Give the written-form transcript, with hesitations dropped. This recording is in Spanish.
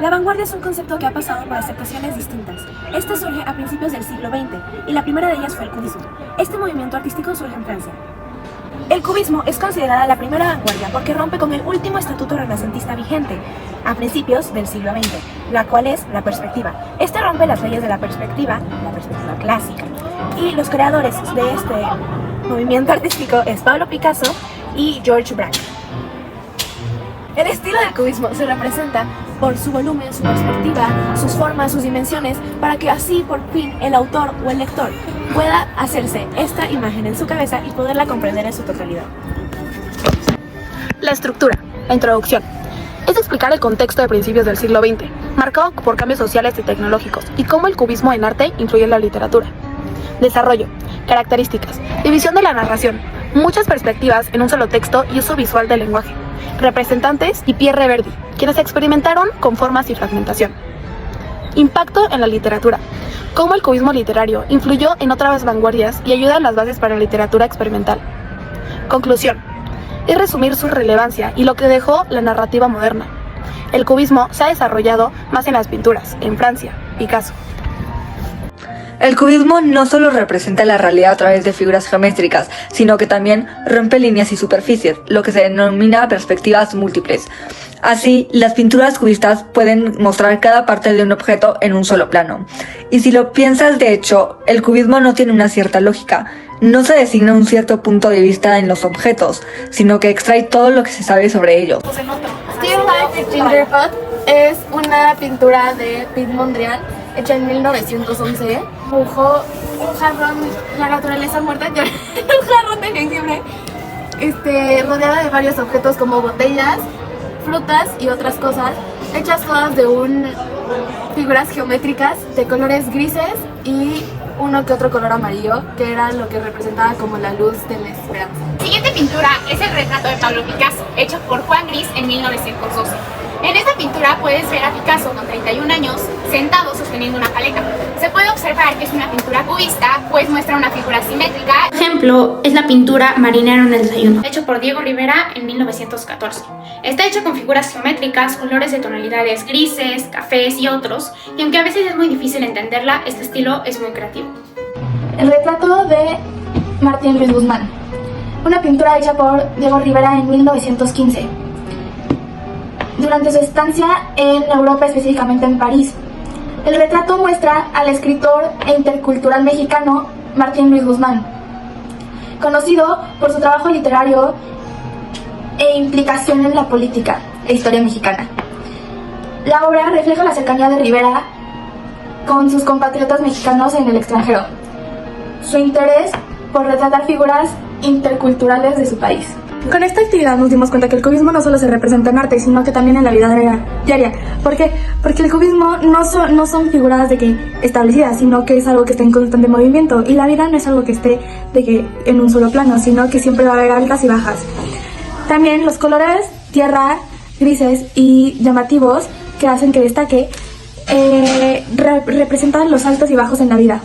La vanguardia es un concepto que ha pasado por aceptaciones distintas. Este surge a principios del siglo XX y la primera de ellas fue el cubismo. Este movimiento artístico surge en Francia. El cubismo es considerada la primera vanguardia porque rompe con el último estatuto renacentista vigente a principios del siglo XX, la cual es la perspectiva. Este rompe las leyes de la perspectiva clásica. Y los creadores de este movimiento artístico es Pablo Picasso y George Braque. El estilo del cubismo se representa por su volumen, su perspectiva, sus formas, sus dimensiones, para que así por fin el autor o el lector pueda hacerse esta imagen en su cabeza y poderla comprender en su totalidad. La estructura, la introducción, es explicar el contexto de principios del siglo XX, marcado por cambios sociales y tecnológicos, y cómo el cubismo en arte influye en la literatura. Desarrollo, características, división de la narración, muchas perspectivas en un solo texto y uso visual del lenguaje. Representantes y Pierre Verdi, quienes experimentaron con formas y fragmentación. Impacto en la literatura, cómo el cubismo literario influyó en otras vanguardias y ayuda en las bases para la literatura experimental. Conclusión, es resumir su relevancia y lo que dejó la narrativa moderna. El cubismo se ha desarrollado más en las pinturas, en Francia, Picasso. El cubismo no solo representa la realidad a través de figuras geométricas, sino que también rompe líneas y superficies, lo que se denomina perspectivas múltiples. Así, las pinturas cubistas pueden mostrar cada parte de un objeto en un solo plano. Y si lo piensas, de hecho, el cubismo no tiene una cierta lógica. No se designa un cierto punto de vista en los objetos, sino que extrae todo lo que se sabe sobre ellos. Still Life Gingerbread es una pintura de Piet Mondrian hecha en 1911. Dibujó un jarrón, la naturaleza muerta, un jarrón de jengibre, rodeada de varios objetos como botellas, frutas y otras cosas, hechas todas de figuras geométricas de colores grises y uno que otro color amarillo, que era lo que representaba como la luz de la esperanza. La siguiente pintura es el retrato de Pablo Picasso, hecho por Juan Gris en 1912. En esta pintura puedes ver a Picasso con 31 años sentado sosteniendo una paleta. Se puede observar que es una pintura cubista, pues muestra una figura simétrica. Ejemplo es la pintura Marinero en el desayuno, Hecho por Diego Rivera en 1914. Está hecho con figuras geométricas, colores de tonalidades grises, cafés y otros, y aunque a veces es muy difícil entenderla, este estilo es muy creativo. El retrato de Martín Luis Guzmán, una pintura hecha por Diego Rivera en 1915. Durante su estancia en Europa, específicamente en París. El retrato muestra al escritor e intercultural mexicano Martín Luis Guzmán, conocido por su trabajo literario e implicación en la política e historia mexicana. La obra refleja la cercanía de Rivera con sus compatriotas mexicanos en el extranjero, su interés por retratar figuras interculturales de su país. Con esta actividad nos dimos cuenta que el cubismo no solo se representa en arte, sino que también en la vida diaria. ¿Por qué? Porque el cubismo no son figuras establecidas, sino que es algo que está en constante movimiento. Y la vida no es algo que esté en un solo plano, sino que siempre va a haber altas y bajas. También los colores tierra, grises y llamativos que hacen que destaque representan los altos y bajos en la vida.